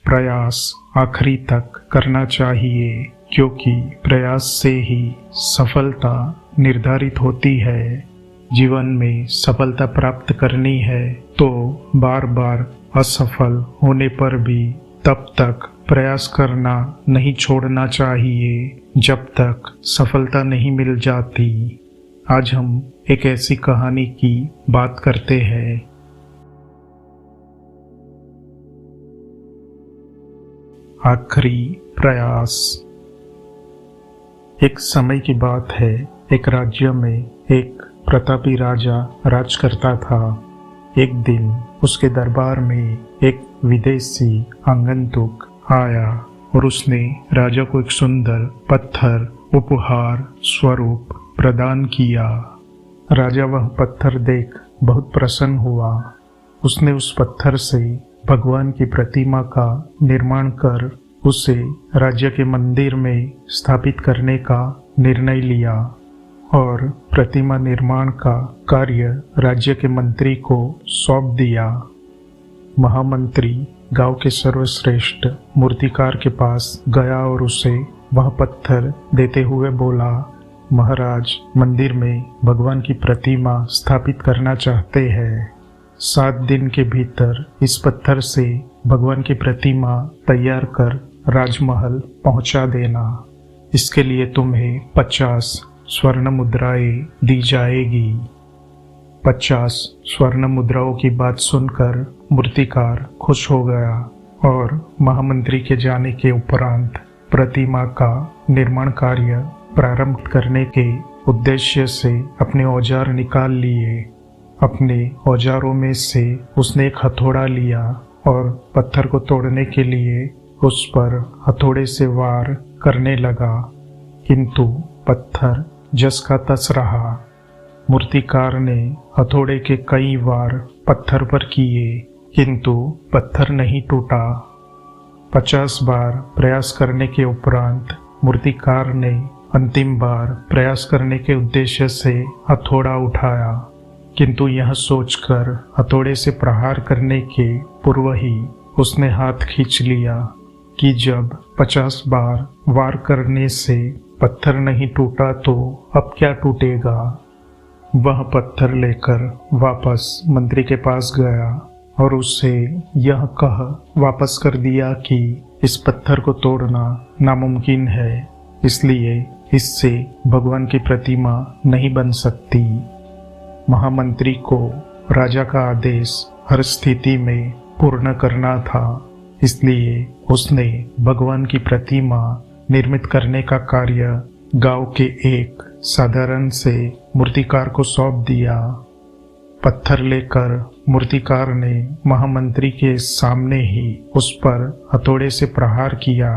प्रयास आखिरी तक करना चाहिए, क्योंकि प्रयास से ही सफलता निर्धारित होती है। जीवन में सफलता प्राप्त करनी है तो बार बार असफल होने पर भी तब तक प्रयास करना नहीं छोड़ना चाहिए जब तक सफलता नहीं मिल जाती। आज हम एक ऐसी कहानी की बात करते हैं। आखिरी प्रयास। एक समय की बात है, एक राज्य में एक प्रतापी राजा राज करता था। एक दिन उसके दरबार में एक विदेशी आगंतुक आया और उसने राजा को एक सुंदर पत्थर उपहार स्वरूप प्रदान किया। राजा वह पत्थर देख बहुत प्रसन्न हुआ। उसने उस पत्थर से भगवान की प्रतिमा का निर्माण कर उसे राज्य के मंदिर में स्थापित करने का निर्णय लिया और प्रतिमा निर्माण का कार्य राज्य के मंत्री को सौंप दिया। महामंत्री गांव के सर्वश्रेष्ठ मूर्तिकार के पास गया और उसे वह पत्थर देते हुए बोला, महाराज, मंदिर में भगवान की प्रतिमा स्थापित करना चाहते हैं। 7 दिन के भीतर इस पत्थर से भगवान की प्रतिमा तैयार कर राजमहल पहुंचा देना। इसके लिए तुम्हें 50 स्वर्ण मुद्राएं दी जाएगी। 50 स्वर्ण मुद्राओं की बात सुनकर मूर्तिकार खुश हो गया और महामंत्री के जाने के उपरांत प्रतिमा का निर्माण कार्य प्रारंभ करने के उद्देश्य से अपने औजार निकाल लिए। अपने औजारों में से उसने एक हथौड़ा लिया और पत्थर को तोड़ने के लिए उस पर हथौड़े से वार करने लगा, किंतु पत्थर जस का तस रहा। मूर्तिकार ने हथौड़े के कई वार पत्थर पर किए, किंतु पत्थर नहीं टूटा। 50 बार प्रयास करने के उपरांत मूर्तिकार ने अंतिम बार प्रयास करने के उद्देश्य से हथौड़ा उठाया, किंतु यह सोचकर हथौड़े से प्रहार करने के पूर्व ही उसने हाथ खींच लिया कि जब 50 बार वार करने से पत्थर नहीं टूटा तो अब क्या टूटेगा। वह पत्थर लेकर वापस मंत्री के पास गया और उसे यह कह वापस कर दिया कि इस पत्थर को तोड़ना नामुमकिन है, इसलिए इससे भगवान की प्रतिमा नहीं बन सकती। महामंत्री को राजा का आदेश हर स्थिति में पूर्ण करना था, इसलिए उसने भगवान की प्रतिमा निर्मित करने का कार्य गांव के एक साधारण से मूर्तिकार को सौंप दिया। पत्थर लेकर मूर्तिकार ने महामंत्री के सामने ही उस पर हथौड़े से प्रहार किया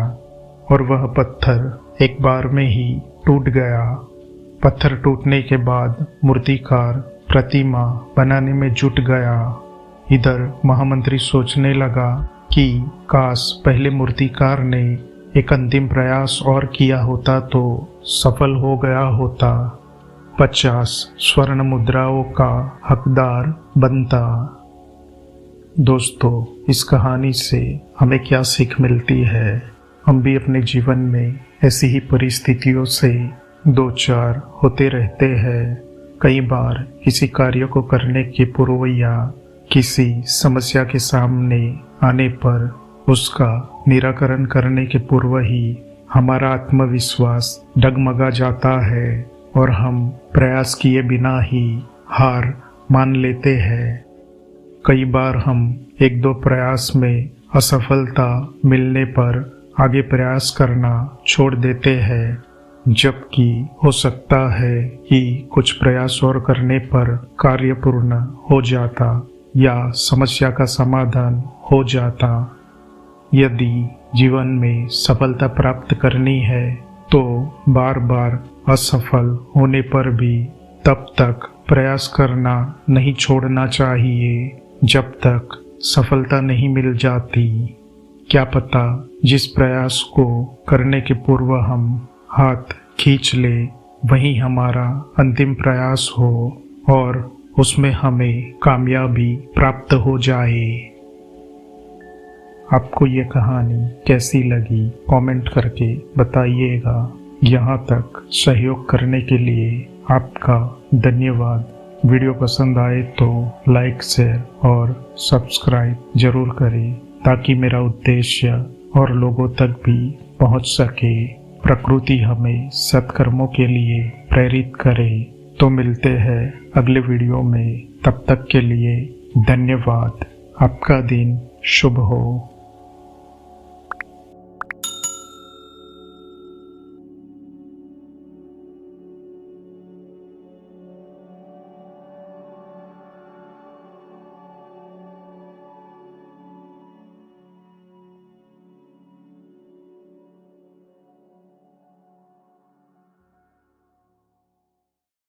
और वह पत्थर एक बार में ही टूट गया। पत्थर टूटने के बाद मूर्तिकार प्रतिमा बनाने में जुट गया। इधर महामंत्री सोचने लगा कि काश पहले मूर्तिकार ने एक अंतिम प्रयास और किया होता तो सफल हो गया होता, 50 स्वर्ण मुद्राओं का हकदार बनता। दोस्तों, इस कहानी से हमें क्या सीख मिलती है? हम भी अपने जीवन में ऐसी ही परिस्थितियों से दो चार होते रहते हैं। कई बार किसी कार्य को करने के पूर्व या किसी समस्या के सामने आने पर उसका निराकरण करने के पूर्व ही हमारा आत्मविश्वास डगमगा जाता है और हम प्रयास किए बिना ही हार मान लेते हैं। कई बार हम 1-2 प्रयास में असफलता मिलने पर आगे प्रयास करना छोड़ देते हैं, जबकि हो सकता है कि कुछ प्रयास और करने पर कार्य पूर्ण हो जाता या समस्या का समाधान हो जाता। यदि जीवन में सफलता प्राप्त करनी है तो बार बार असफल होने पर भी तब तक प्रयास करना नहीं छोड़ना चाहिए जब तक सफलता नहीं मिल जाती। क्या पता जिस प्रयास को करने के पूर्व हम हाथ खींच ले वही हमारा अंतिम प्रयास हो और उसमें हमें कामयाबी प्राप्त हो जाए। आपको ये कहानी कैसी लगी कमेंट करके बताइएगा। यहाँ तक सहयोग करने के लिए आपका धन्यवाद। वीडियो पसंद आए तो लाइक, शेयर और सब्सक्राइब जरूर करें ताकि मेरा उद्देश्य और लोगों तक भी पहुंच सके। प्रकृति हमें सत्कर्मों के लिए प्रेरित करे। तो मिलते हैं अगले वीडियो में, तब तक के लिए धन्यवाद। आपका दिन शुभ हो।